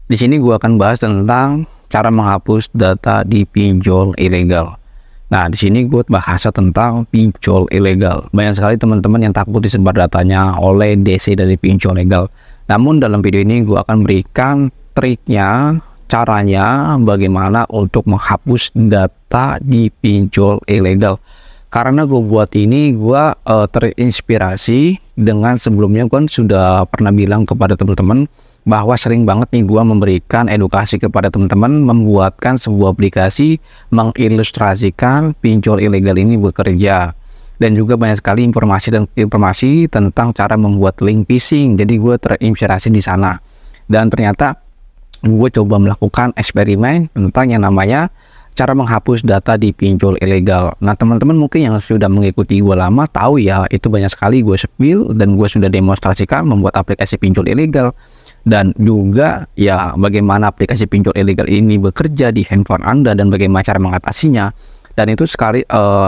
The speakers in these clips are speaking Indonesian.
Di sini gue akan bahas tentang cara menghapus data di pinjol ilegal. Nah, di sini gue bahas tentang pinjol ilegal. Banyak sekali teman-teman yang takut disebar datanya oleh DC dari pinjol legal. Namun dalam video ini gue akan berikan triknya, caranya bagaimana untuk menghapus data di pinjol ilegal. Karena gue buat ini, gue terinspirasi dengan sebelumnya gue sudah pernah bilang kepada teman-teman bahwa sering banget nih gue memberikan edukasi kepada teman-teman membuatkan sebuah aplikasi mengilustrasikan pinjol ilegal ini bekerja, dan juga banyak sekali informasi tentang cara membuat link phishing. Jadi gue terinspirasi di sana, dan ternyata gue coba melakukan eksperimen tentang yang namanya cara menghapus data di pinjol ilegal. Nah, teman-teman mungkin yang sudah mengikuti gue lama tahu ya, itu banyak sekali gue spill dan gue sudah demonstrasikan membuat aplikasi pinjol ilegal, dan juga ya bagaimana aplikasi pinjol ilegal ini bekerja di handphone Anda dan bagaimana cara mengatasinya. Dan itu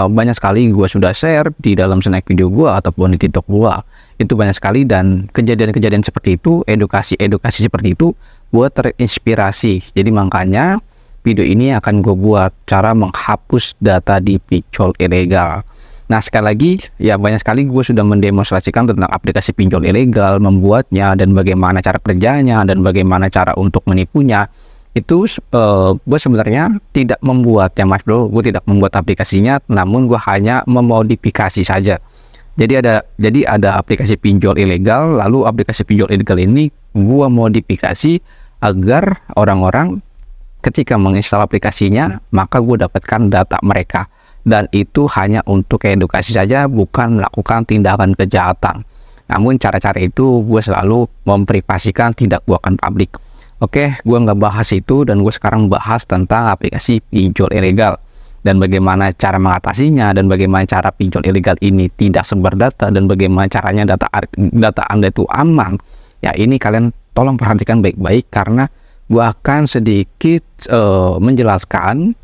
banyak sekali gue sudah share di dalam snack video gue ataupun di TikTok gue. Itu banyak sekali, dan kejadian-kejadian seperti itu, edukasi seperti itu, gue terinspirasi. Jadi makanya video ini akan gue buat cara menghapus data di pinjol ilegal. Nah, sekali lagi ya, banyak sekali gue sudah mendemonstrasikan tentang aplikasi pinjol ilegal, membuatnya, dan bagaimana cara kerjanya, dan bagaimana cara untuk menipunya. Itu gue sebenarnya tidak membuat ya mas bro, gue tidak membuat aplikasinya, namun gue hanya memodifikasi saja. Jadi ada aplikasi pinjol ilegal, lalu aplikasi pinjol ilegal ini gue modifikasi agar orang-orang ketika menginstal aplikasinya, maka gue dapatkan data mereka. Dan itu hanya untuk edukasi saja, bukan melakukan tindakan kejahatan. Namun cara-cara itu gue selalu memprivasikan, tidak gue akan publik. Oke, gue nggak bahas itu, dan gue sekarang bahas tentang aplikasi pinjol ilegal dan bagaimana cara mengatasinya, dan bagaimana cara pinjol ilegal ini tidak sebar data, dan bagaimana caranya data Anda itu aman. Ya, ini kalian tolong perhatikan baik-baik, karena gue akan sedikit menjelaskan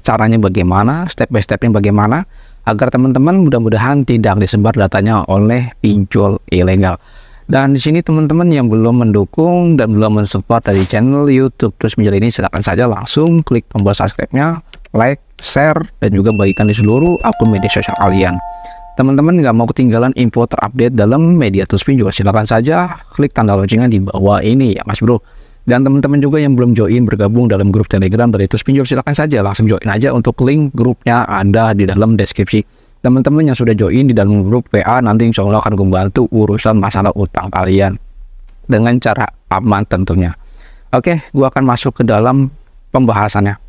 caranya bagaimana, step by stepnya bagaimana, agar teman-teman mudah-mudahan tidak disebar datanya oleh pinjol ilegal. Dan di sini teman-teman yang belum mendukung dan belum mensupport dari channel YouTube Terus Pinjol ini, silakan saja langsung klik tombol subscribe-nya, like, share, dan juga bagikan di seluruh akun media sosial kalian. Teman-teman nggak mau ketinggalan info terupdate dalam media Terus Pinjol, silakan saja klik tanda loncengnya di bawah ini ya mas bro. Dan teman-teman juga yang belum join bergabung dalam grup Telegram dari Terus Pinjol, silakan saja langsung join aja. Untuk link grupnya ada di dalam deskripsi. Teman-teman yang sudah join di dalam grup WA, nanti insya Allah akan membantu urusan masalah utang kalian dengan cara aman tentunya. Oke, gua akan masuk ke dalam pembahasannya.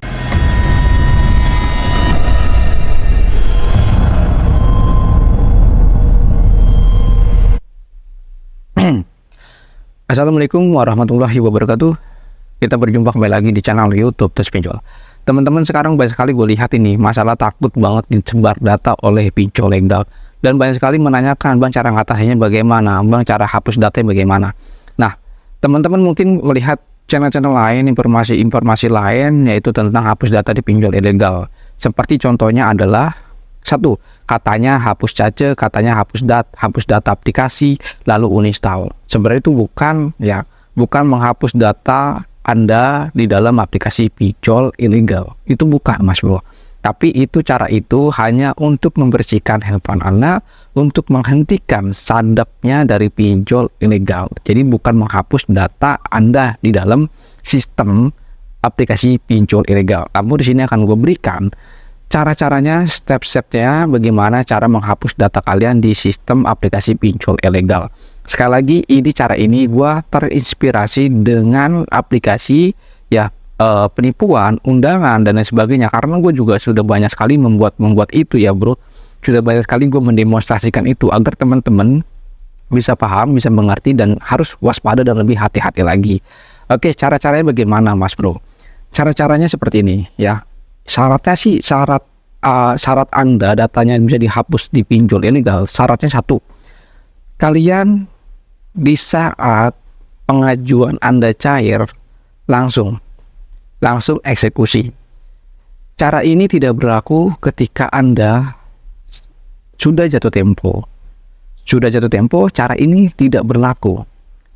Assalamualaikum warahmatullahi wabarakatuh. Kita berjumpa kembali lagi di channel YouTube Terus Pinjol. Teman-teman, sekarang banyak sekali gue lihat ini masalah takut banget disebar data oleh pinjol legal, dan banyak sekali menanyakan, bang cara ngatasinya bagaimana, bang cara hapus datanya bagaimana. Nah, teman-teman mungkin melihat channel-channel lain, informasi lain, yaitu tentang hapus data di pinjol ilegal. Seperti contohnya adalah satu, katanya hapus cache, katanya hapus data aplikasi, lalu uninstall. Sebenarnya itu bukan menghapus data Anda di dalam aplikasi pinjol ilegal. Itu bukan mas bro. Tapi cara itu hanya untuk membersihkan handphone Anda, untuk menghentikan sandapnya dari pinjol ilegal. Jadi bukan menghapus data Anda di dalam sistem aplikasi pinjol ilegal. Namun di sini akan gue berikan cara-caranya, step-stepnya, bagaimana cara menghapus data kalian di sistem aplikasi pinjol ilegal. Sekali lagi, cara ini gue terinspirasi dengan aplikasi ya penipuan, undangan, dan lain sebagainya. Karena gue juga sudah banyak sekali membuat itu ya bro. Sudah banyak sekali gue mendemonstrasikan itu agar teman-teman bisa paham, bisa mengerti, dan harus waspada dan lebih hati-hati lagi. Oke, cara-caranya bagaimana mas bro? Cara-caranya seperti ini ya. Syaratnya sih, syarat Anda datanya bisa dihapus di pinjol ilegal, syaratnya satu, kalian di saat pengajuan Anda cair langsung eksekusi. Cara ini tidak berlaku ketika Anda sudah jatuh tempo. Cara ini tidak berlaku.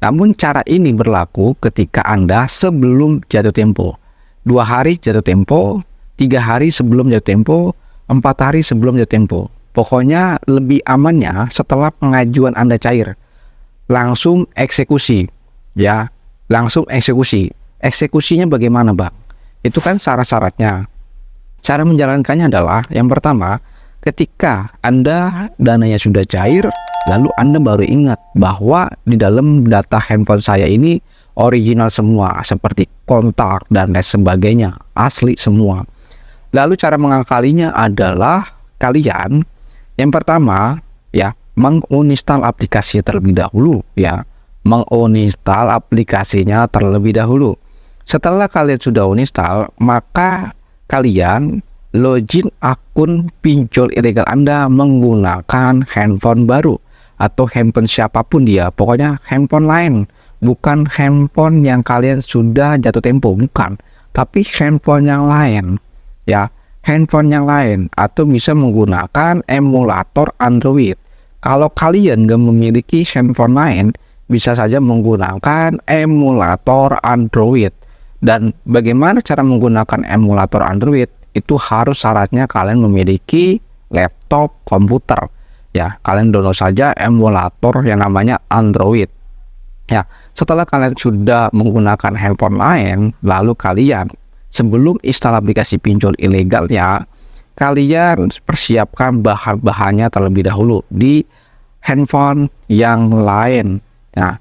Namun cara ini berlaku ketika Anda sebelum jatuh tempo. 2 hari jatuh tempo, 3 hari sebelum jatuh tempo, 4 hari sebelum jatuh tempo. Pokoknya lebih amannya setelah pengajuan Anda cair. Langsung eksekusi. Ya, langsung eksekusi. Eksekusinya bagaimana, Bang? Itu kan syarat-syaratnya. Cara menjalankannya adalah, yang pertama, ketika Anda dananya sudah cair, lalu Anda baru ingat bahwa di dalam data handphone saya ini original semua, seperti kontak dan lain sebagainya, asli semua. Lalu cara mengakalinya adalah kalian yang pertama ya menginstal aplikasi terlebih dahulu ya, menginstal aplikasinya terlebih dahulu. Setelah kalian sudah uninstall, maka kalian login akun pinjol ilegal Anda menggunakan handphone baru atau handphone siapapun dia, pokoknya handphone lain, bukan handphone yang kalian sudah jatuh tempo, bukan, tapi handphone yang lain ya, handphone yang lain, atau bisa menggunakan emulator Android. Kalau kalian nggak memiliki handphone lain, bisa saja menggunakan emulator Android. Dan bagaimana cara menggunakan emulator Android? Itu harus syaratnya kalian memiliki laptop komputer. Ya, kalian download saja emulator yang namanya Android. Ya, setelah kalian sudah menggunakan handphone lain, lalu kalian sebelum install aplikasi pinjol ilegalnya, kalian persiapkan bahan-bahannya terlebih dahulu di handphone yang lain. Nah,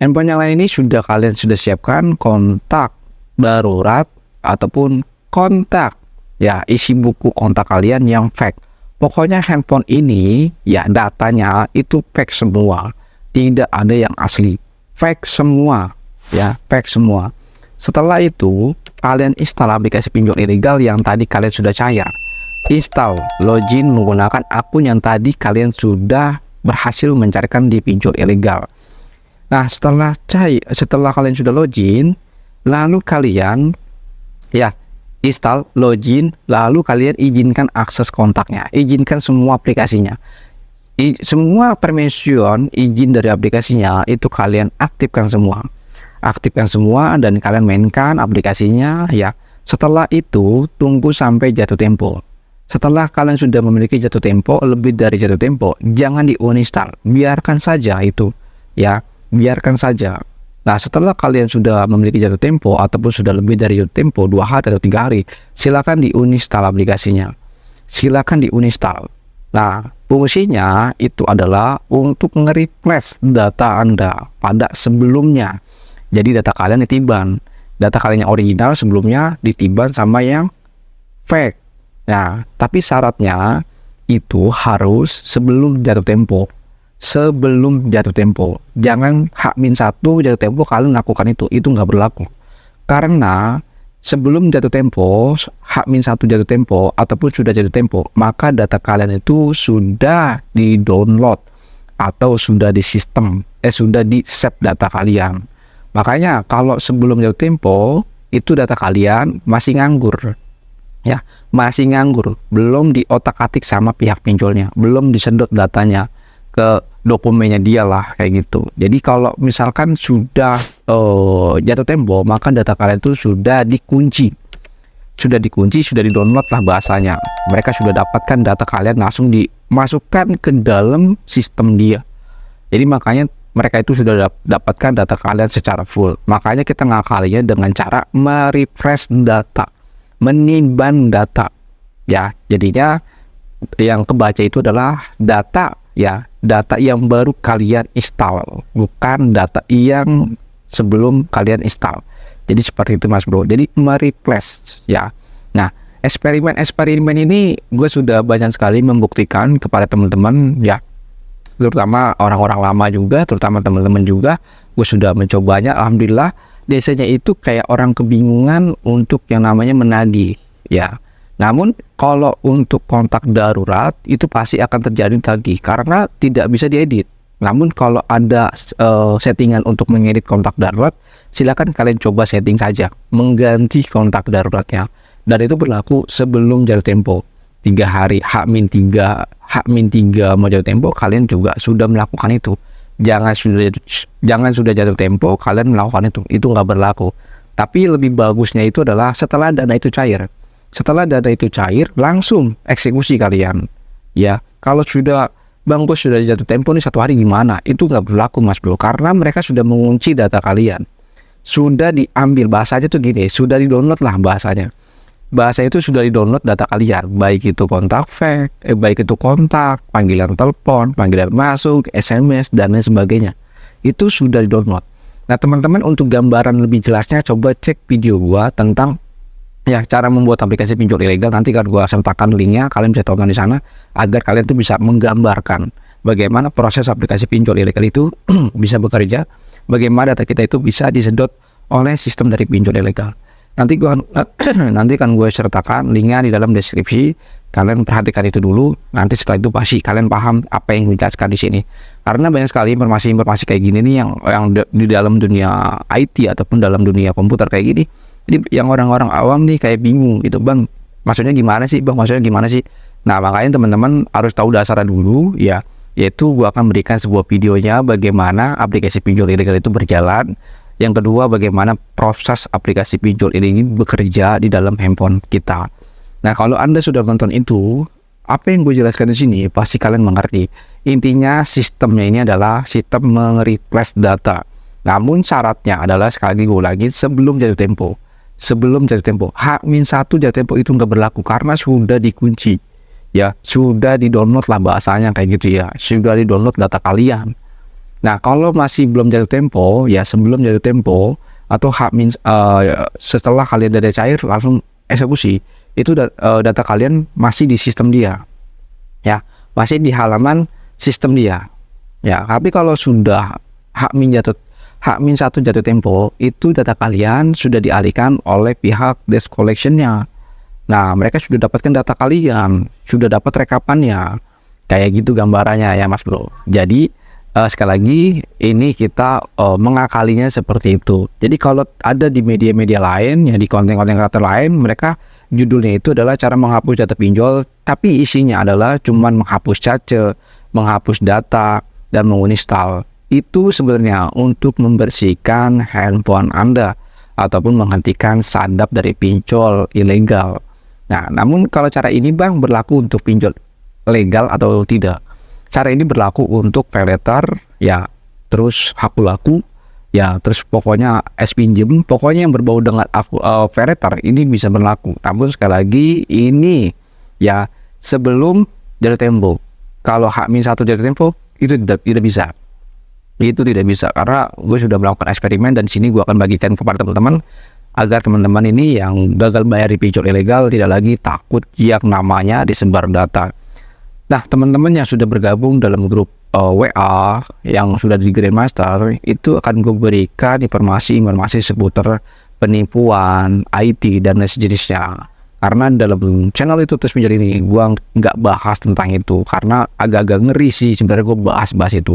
handphone yang lain ini kalian sudah siapkan kontak darurat ataupun kontak ya, isi buku kontak kalian yang fake. Pokoknya handphone ini ya datanya itu fake semua, tidak ada yang asli, fake semua ya, fake semua. Setelah itu kalian install aplikasi pinjol ilegal yang tadi kalian sudah cair. Install, login menggunakan akun yang tadi kalian sudah berhasil mencarikan di pinjol ilegal. Nah, setelah kalian sudah login, lalu kalian ya install, login, lalu kalian izinkan akses kontaknya, izinkan semua aplikasinya. Semua permission izin dari aplikasinya itu kalian aktifkan semua. Aktifkan semua dan kalian mainkan aplikasinya ya. Setelah itu tunggu sampai jatuh tempo. Setelah kalian sudah memiliki jatuh tempo, lebih dari jatuh tempo, jangan di-uninstall, biarkan saja itu ya. Biarkan saja. Nah, setelah kalian sudah memiliki jatuh tempo ataupun sudah lebih dari jatuh tempo 2 hari atau 3 hari, silakan diuninstall aplikasinya. Silakan diuninstall. Nah, fungsinya itu adalah untuk nge-replace data Anda pada sebelumnya. Jadi data kalian ditiban. Data kalian yang original sebelumnya ditiban sama yang fake. Nah, tapi syaratnya itu harus sebelum jatuh tempo. Sebelum jatuh tempo, jangan H-1 jatuh tempo kalian lakukan itu nggak berlaku. Karena sebelum jatuh tempo, H-1 jatuh tempo ataupun sudah jatuh tempo, maka data kalian itu sudah di-download atau sudah di sistem, sudah di-save data kalian. Makanya kalau sebelum jatuh tempo itu data kalian masih nganggur. Ya, masih nganggur, belum diotak-atik sama pihak pinjolnya, belum disedot datanya ke dokumennya dia lah, kayak gitu. Jadi kalau misalkan sudah jatuh tempo, maka data kalian itu sudah dikunci, sudah di-download lah bahasanya. Mereka sudah dapatkan data kalian, langsung dimasukkan ke dalam sistem dia. Jadi makanya mereka itu sudah dapatkan data kalian secara full. Makanya kita ngakalinya dengan cara merefresh data, meniban data ya. Jadinya yang kebaca itu adalah data ya, data yang baru kalian install, bukan data yang sebelum kalian install. Jadi seperti itu Mas Bro. Jadi mereplace ya. Nah, eksperimen ini gue sudah banyak sekali membuktikan kepada teman-teman ya, terutama orang-orang lama juga, terutama teman-teman juga. Gue sudah mencobanya, alhamdulillah. Biasanya itu kayak orang kebingungan untuk yang namanya menagih ya. Namun kalau untuk kontak darurat itu pasti akan terjadi tagih karena tidak bisa diedit. Namun kalau ada settingan untuk mengedit kontak darurat, silakan kalian coba setting saja, mengganti kontak daruratnya. Dan itu berlaku sebelum jatuh tempo. 3 hari, H-3 mau jatuh tempo, kalian juga sudah melakukan itu. jangan sudah jatuh tempo kalian melakukan itu nggak berlaku. Tapi lebih bagusnya itu adalah setelah dana itu cair. Setelah dana itu cair, langsung eksekusi kalian. Ya, kalau sudah Bang Bos sudah jatuh tempo nih 1 hari gimana? Itu nggak berlaku Mas Bro, karena mereka sudah mengunci data kalian. Sudah diambil, bahasanya tuh gini, sudah di-download lah bahasanya. Bahasa itu sudah di-download data kalian, baik itu kontak fake, baik itu kontak, panggilan telepon, panggilan masuk, SMS, dan lain sebagainya. Itu sudah di-download. Nah teman-teman, untuk gambaran lebih jelasnya coba cek video gua tentang ya cara membuat aplikasi pinjol ilegal. Nanti kan gua sertakan linknya, kalian bisa tonton di sana agar kalian tuh bisa menggambarkan bagaimana proses aplikasi pinjol ilegal itu bisa bekerja, bagaimana data kita itu bisa disedot oleh sistem dari pinjol ilegal. Nanti kan gue sertakan linknya di dalam deskripsi. Kalian perhatikan itu dulu. Nanti setelah itu pasti kalian paham apa yang gue jelaskan di sini. Karena banyak sekali informasi-informasi kayak gini nih yang di dalam dunia IT ataupun dalam dunia komputer kayak gini. Jadi yang orang-orang awam nih kayak bingung gitu, Bang. Maksudnya gimana sih, Bang? Maksudnya gimana sih? Nah, makanya teman-teman harus tahu dasarnya dulu ya. Yaitu gue akan berikan sebuah videonya bagaimana aplikasi pinjol ilegal itu berjalan. Yang kedua, bagaimana proses aplikasi pinjol ini bekerja di dalam handphone kita. Nah, kalau Anda sudah nonton itu, apa yang gue jelaskan di sini, pasti kalian mengerti. Intinya sistemnya ini adalah sistem mereplace data. Namun syaratnya adalah, sekali lagi gue ulangi, sebelum jatuh tempo. Sebelum jatuh tempo. H-1 jatuh tempo itu nggak berlaku karena sudah dikunci. Ya, sudah di-download lah bahasanya kayak gitu ya. Sudah di-download data kalian. Nah, kalau masih belum jatuh tempo, ya sebelum jatuh tempo atau setelah kalian data cair langsung eksekusi, itu data kalian masih di sistem dia, ya masih di halaman sistem dia, ya. Tapi kalau sudah H-1 jatuh tempo, itu data kalian sudah dialihkan oleh pihak desk collection-nya. Nah, mereka sudah dapatkan data kalian, sudah dapat rekapannya, kayak gitu gambarannya ya Mas Bro. Jadi sekali lagi ini kita mengakalinya seperti itu. Jadi kalau ada di media-media lain ya, di konten-konten kreator lain, mereka judulnya itu adalah cara menghapus data pinjol, tapi isinya adalah cuman menghapus cache, menghapus data, dan menguninstall. Itu sebenarnya untuk membersihkan handphone Anda ataupun menghentikan sadap dari pinjol ilegal. Nah, namun kalau cara ini Bang berlaku untuk pinjol legal atau tidak? Cara ini berlaku untuk paylater, ya, terus hakulaku, ya, terus pokoknya pinjem, pokoknya yang berbau dengan paylater ini bisa berlaku. Namun sekali lagi ini ya sebelum jatuh tempo. Kalau H-1 jatuh tempo itu tidak bisa. Itu tidak bisa karena gue sudah melakukan eksperimen dan di sini gue akan bagikan kepada teman-teman agar teman-teman ini yang gagal bayar di pinjol ilegal tidak lagi takut yang namanya disebar data. Nah, teman-teman yang sudah bergabung dalam grup WA yang sudah di Grandmaster, itu akan gue berikan informasi-informasi seputar penipuan, IT, dan lain sejenisnya. Karena dalam channel itu Terus Pinjol ini, gue nggak bahas tentang itu. Karena agak-agak ngeri sih sebenarnya gue bahas itu.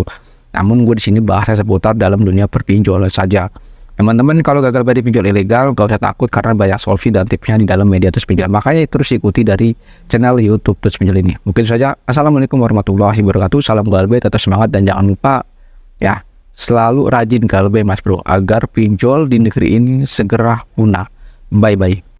Namun gue di sini bahasnya seputar dalam dunia perpinjolan saja. Teman-teman kalau gagal bayar di pinjol ilegal gak usah takut karena banyak solvi dan tipsnya di dalam media Terus Pinjol. Makanya terus ikuti dari channel YouTube Terus Pinjol ini. Mungkin saja. Assalamualaikum warahmatullahi wabarakatuh. Salam galbay, tetap semangat dan jangan lupa ya selalu rajin galbay Mas Bro agar pinjol di negeri ini segera punah. Bye bye.